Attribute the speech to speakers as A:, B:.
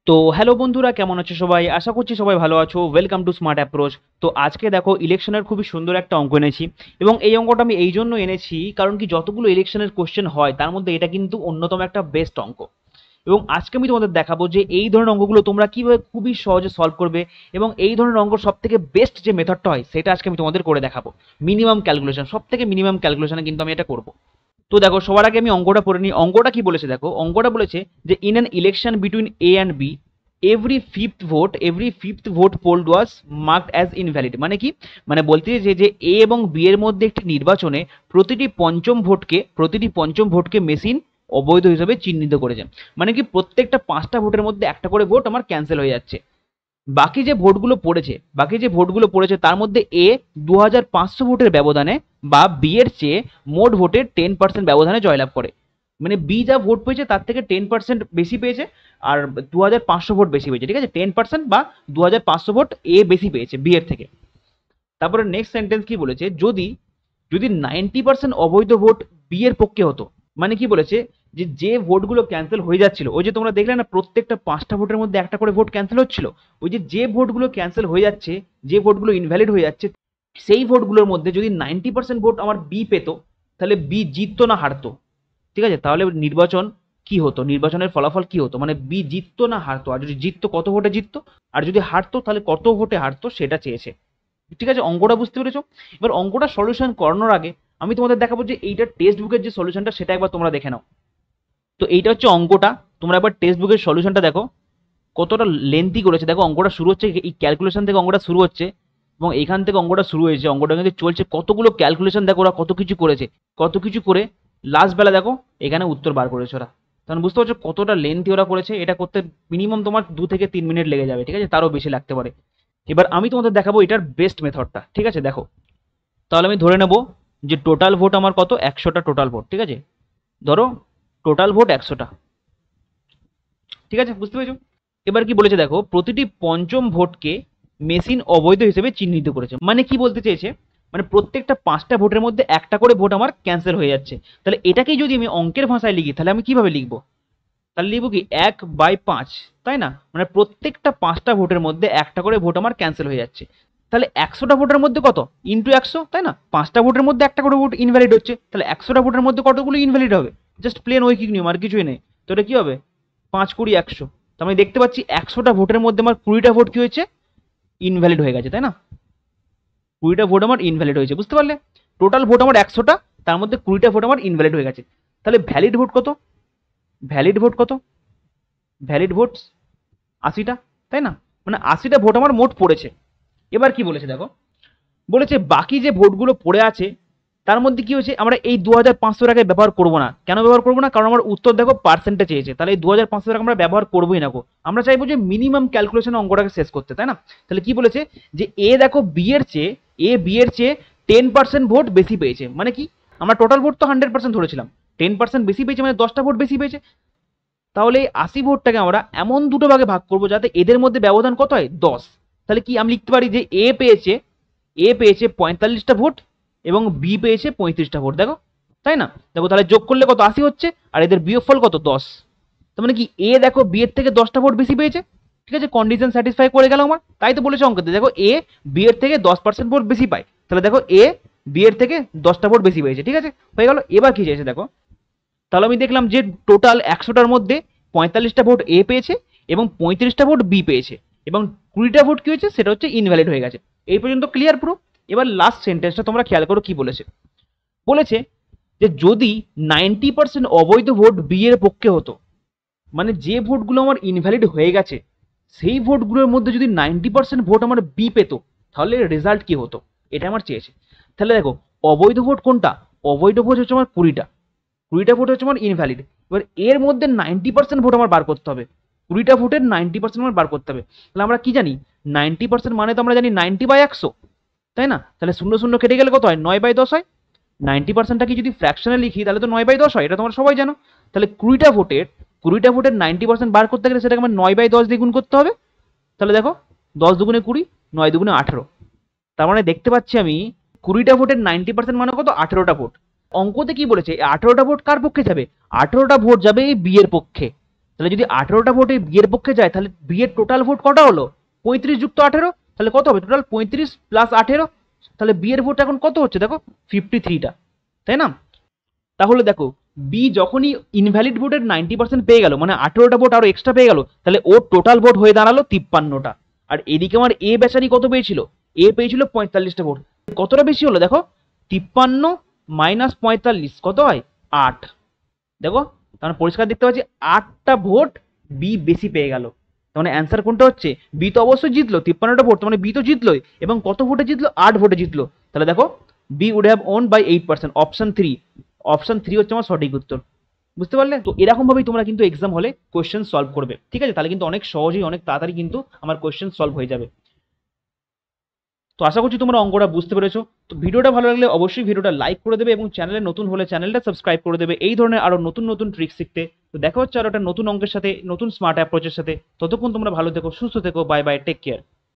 A: তো হ্যালো বন্ধুরা, কেমন আছো সবাই? আশা করছি সবাই ভালো আছো। Welcome to smart approach. তো আজকে দেখো ইলেকশনের খুবই সুন্দর একটা অঙ্ক এনেছি, এবং এই অঙ্কটা আমি এই জন্য এনেছি কারণ কি যতগুলো ইলেকশনের কোশ্চেন হয় তার মধ্যে এটা কিন্তু অন্যতম একটা বেস্ট অঙ্ক। এবং আজকে আমি তোমাদের দেখাবো যে এই ধরনের অঙ্কগুলো তোমরা কিভাবে খুবই সহজে সলভ করবে, এবং এই ধরনের অঙ্ক সব থেকে বেস্ট যে মেথডটা হয় সেটা আজকে আমি তোমাদের করে দেখাবো। মিনিমাম ক্যালকুলেশন, সব থেকে মিনিমাম ক্যালকুলেশনে কিন্তু আমি এটা করবো। তো দেখো সবার আগে আমি অঙ্কটা পড়ে নিই। অঙ্কটা কি বলেছে দেখো, অঙ্কটা বলেছে যে in an election between A and B every fifth vote polled was marked as invalid। মানে কি, মানে বলতে যে যে এ এবং বি এর মধ্যে একটি নির্বাচনে প্রতিটি পঞ্চম ভোটকে মেশিন অবৈধ হিসেবে চিহ্নিত করেছে। মানে কি প্রত্যেকটা 5টা ভোটের মধ্যে একটা করে ভোট আমার ক্যান্সেল হয়ে যাচ্ছে। বাকি যে ভোটগুলো পড়েছে তার মধ্যে এ 2500 ভোটের ব্যবধানে বা বি এর চেয়ে মোট ভোটের 10% ব্যবধানে জয়লাভ করে। মানে বি যা ভোট পেয়েছে তার থেকে 10% বেশি পেয়েছে, আর 2500 ভোট বেশি পেয়েছে। ঠিক আছে, 10% বা 2500 ভোট এ বেশি পেয়েছে বি এর থেকে। তারপরে নেক্সট সেন্টেন্স কি বলেছে, যদি যদি 90% অবৈধ ভোট বি এর পক্ষে হতো। মানে কি বলেছে, যে যে ভোটগুলো ক্যান্সেল হয়ে যাচ্ছিল, ওই যে তোমরা দেখলে না প্রত্যেকটা 5টা ভোটের মধ্যে একটা করে ভোট ক্যান্সেল হচ্ছিল, ওই যে যে ভোটগুলো ক্যান্সেল হয়ে যাচ্ছে, যে ভোটগুলো ইনভ্যালিড হয়ে যাচ্ছে, সেই ভোটগুলোর মধ্যে যদি 90% ভোট আমার বি পেত, তাহলে বি জিততো না হারতো। ঠিক আছে, তাহলে নির্বাচন কি হতো, নির্বাচনের ফলাফল কি হতো, মানে বি জিততো না হারতো, আর যদি জিততো কত ভোটে জিততো, আর যদি হারতো তাহলে কত ভোটে হারতো সেটা চেয়েছে। ঠিক আছে, অঙ্কটা বুঝতে পেরেছো? এবার অঙ্কটা সলিউশন করানোর আগে আমি তোমাদের দেখাবো যে এইটা টেক্সট বুকের যে সলিউশনটা সেটা একবার তোমরা দেখে নাও। তো এইটা হচ্ছে অঙ্কটা, তোমরা একবার টেক্সট বুকের সলিউশনটা দেখো কতটা লেন্থি করেছে। দেখো অঙ্কটা শুরু হচ্ছে, এই ক্যালকুলেশন থেকে অঙ্কটা শুরু হচ্ছে, এবং এখান থেকে অঙ্কটা শুরু হয়েছে, অঙ্কটা কিন্তু চলছে, কতগুলো ক্যালকুলেশন দেখো ওরা কত কিছু করেছে, কত কিছু করে লাস্ট বেলা দেখো এখানে উত্তর বার করেছে ওরা। তখন বুঝতে পারছো কতটা লেন্থি ওরা করেছে। এটা করতে মিনিমাম তোমার 2 থেকে 3 মিনিট লেগে যাবে, ঠিক আছে, তারও বেশি লাগতে পারে। এবার আমি তোমাদের দেখাবো এটার বেস্ট মেথডটা। ঠিক আছে, দেখো তাহলে আমি ধরে নেব যে টোটাল ভোট আমার কত, 100টা টোটাল ভোট। ঠিক আছে, ধরো টোটাল ভোট 100টা। ঠিক আছে, বুঝতে পেরেছো? এবার কি বলেছে দেখো, প্রতিটি পঞ্চম ভোটকে মেশিন অবৈধ হিসেবে চিহ্নিত করেছে। মানে কি বলতে চেয়েছে, মানে প্রত্যেকটা 5টা ভোটের মধ্যে একটা করে ভোট আমার ক্যান্সেল হয়ে যাচ্ছে। তাহলে এটাকেই যদি আমি অঙ্কের ভাষায় লিখি তাহলে আমি কিভাবে লিখবো, তাহলে লিখবো কি 1/5, তাই না? মানে প্রত্যেকটা 5টা ভোটের মধ্যে একটা করে ভোট আমার ক্যান্সেল হয়ে যাচ্ছে। তাহলে 100টা ভোটের মধ্যে কত, ইন্টু 100, তাই না? 5টা ভোটের মধ্যে একটা করে ভোট ইনভ্যালিড হচ্ছে, তাহলে 100টা ভোটের মধ্যে কতগুলো ইনভ্যালিড হবে? জাস্ট প্লেন ঐকিক নিয়ম, আর কিছুই নেই। তো এটা কি হবে, 5×20=100। তো আমি দেখতে পাচ্ছি 100টা ভোটের মধ্যে আমার 20টা ভোট কি হয়েছে, ইনভ্যালিড হয়ে গেছে, তাই না? 20টা ভোট আমার ইনভ্যালিড হয়েছে, বুঝতে পারলে? টোটাল ভোট আমার 100টা, তার মধ্যে 20টা ভোট আমার ইনভ্যালিড হয়ে গেছে। তাহলে ভ্যালিড ভোট কত, ভ্যালিড ভোট কত, ভ্যালিড ভোট 80টা, তাই না? মানে 80টা ভোট আমার মোট পড়েছে। এবার কি বলেছে দেখো, বলেছে বাকি যে ভোটগুলো পড়ে আছে তার মধ্যে কি হয়েছে, আমরা এই 2500 টাকায় ব্যবহার করবো না। কেন ব্যবহার করবো না, কারণ আমার উত্তর দেখো পার্সেন্টে চেয়েছে, তাহলে এই 2500 টাকা আমরা ব্যবহার করবোই না গো। আমরা চাইবো যে মিনিমাম ক্যালকুলেশন অঙ্কটাকে শেষ করতে, তাই না? তাহলে কি বলেছে, যে এ দেখো বি এর চেয়ে 10% ভোট বেশি পেয়েছে। মানে কি, আমরা টোটাল ভোট তো 100% ধরেছিলাম, 10% বেশি পেয়েছে মানে 10টা ভোট বেশি পেয়েছে। তাহলে এই 80 ভোটটাকে আমরা এমন দুটো ভাগে ভাগ করবো যাতে এদের মধ্যে ব্যবধান কত হয়, 10। তাহলে কি আমি লিখতে পারি যে এ পেয়েছে 45টা ভোট এবং বি পেয়েছে 35টা ভোট। দেখো, তাই না? দেখো তাহলে যোগ করলে কত, 80 হচ্ছে, আর এদের বিয়োগফল কত, 10। তার মানে কি এ দেখো বি এর থেকে 10টা ভোট বেশি পেয়েছে। ঠিক আছে, কন্ডিশন স্যাটিসফাই করে গেল আমার। তাই তো বলেছে অঙ্কতে, দেখো এ বি এর থেকে 10% ভোট বেশি পায়, তাহলে দেখো এ বি এর থেকে 10টা ভোট বেশি পেয়েছে। ঠিক আছে, হয়ে গেল। এবার কি চাইছে দেখো, তাহলে আমি দেখলাম যে টোটাল 100টার মধ্যে 45টা ভোট এ পেয়েছে এবং 35টা ভোট বি পেয়েছে, এবং 20টা ভোট কি হয়েছে সেটা হচ্ছে ইনভ্যালিড হয়ে গেছে। এই পর্যন্ত ক্লিয়ার পুরো? এবার লাস্ট সেন্টেন্সটা তোমরা খেয়াল করো কি বলেছে, বলেছে যে যদি 90% অবৈধ ভোট বি এর পক্ষে হতো, মানে যে ভোটগুলো আমার ইনভ্যালিড হয়ে গেছে সেই ভোটগুলোর মধ্যে যদি 90% ভোট আমার বি পেতো, তাহলে রেজাল্ট কি হতো, এটা আমার চেয়েছে। তাহলে দেখো অবৈধ ভোট কোনটা, অবৈধ ভোট হচ্ছে আমার 20টা ভোট হচ্ছে আমার ইনভ্যালিড। এবার এর মধ্যে 90% ভোট আমার বার করতে হবে, 20টা ভোটের 90% আমার বার করতে হবে। তাহলে আমরা কি জানি, 90% মানে তো আমরা জানি 90/100, তাই না? তাহলে 0 0 কেটে গেলে কত হয়, 9/10 হয়। 90%টা কি যদি ফ্র্যাকশনে লিখি তাহলে তো 9/10 হয়, এটা তোমরা সবাই জানো। তাহলে 20টা ভোটের 90% বার করতে গেলে সেটাকে আমার 9/10 দিয়ে গুণ করতে হবে। তাহলে দেখো 10 × 2 = 20, 9 × 2 = 18। তার মানে দেখতে পাচ্ছি আমি 20টা ভোটের 90% মানে কত, 18টা ভোট। অঙ্কতে কি বলেছে, 18টা ভোট কার পক্ষে যাবে, 18টা ভোট যাবে এই বি এর পক্ষে। তাহলে যদি 18টা ভোটে বি এর পক্ষে যায় তাহলে বি এর টোটাল ভোট কটা হলো? 35 যুক্ত 18, তাহলে কত হবে? টোটাল 35 প্লাস 18, তাহলে বি এর ভোট এখন কত হচ্ছে দেখো, 53টা, তাই না? তাহলে দেখো বি যখনই ইনভ্যালিড ভোটের 90% পেয়ে গেল, মানে 18টা ভোট আরো এক্সট্রা পেয়ে গেল, তাহলে ওর টোটাল ভোট হয়ে দাঁড়ালো 53টা। আর এদিকে আমার এ বেচারি কত পেয়েছিল? এ পেয়েছিল 45টা ভোট। কতটা বেশি হলো দেখো, 53 মাইনাস 45 কত হয়? 8। দেখো তাহলে পরিষ্কার দেখতে পাচ্ছি 8টা ভোট বি বেশি পেয়ে গেল। তার মানে অ্যান্সার কোনটা হচ্ছে? বি তো অবশ্যই জিতলো, 53টা ভোট, মানে বি তো জিতলোই, এবং কত ভোটে জিতলো? 8 ভোটে জিতলো। তাহলে দেখো B would have won by 8%, option 3 হচ্ছে আমার সঠিক উত্তর। বুঝতে পারলে? তো এরকম ভাবেই তোমরা কিন্তু এক্সাম হলে কোয়েশ্চেন সলভ করবে, ঠিক আছে? তাহলে কিন্তু অনেক সহজেই অনেক তাড়াতাড়ি কিন্তু আমার কোয়েশ্চেন সলভ হয়ে যাবে। তো আশা করছি তোমরা অঙ্কটা বুঝতে পেরেছো। তো ভিডিওটা ভালো লাগলে অবশ্যই ভিডিওটা লাইক করে দেবে এবং চ্যানেলে নতুন হলে চ্যানেলটা সাবস্ক্রাইব করে দেবে এই ধরনের আরো নতুন নতুন ট্রিক শিখতে। তো দেখা হচ্ছে আরো একটা নতুন অঙ্কের সাথে, নতুন স্মার্ট অ্যাপ্রোচের সাথে। ততক্ষণ তোমরা ভালো থেকো, সুস্থ থেকো, বাই বাই, টেক কেয়ার।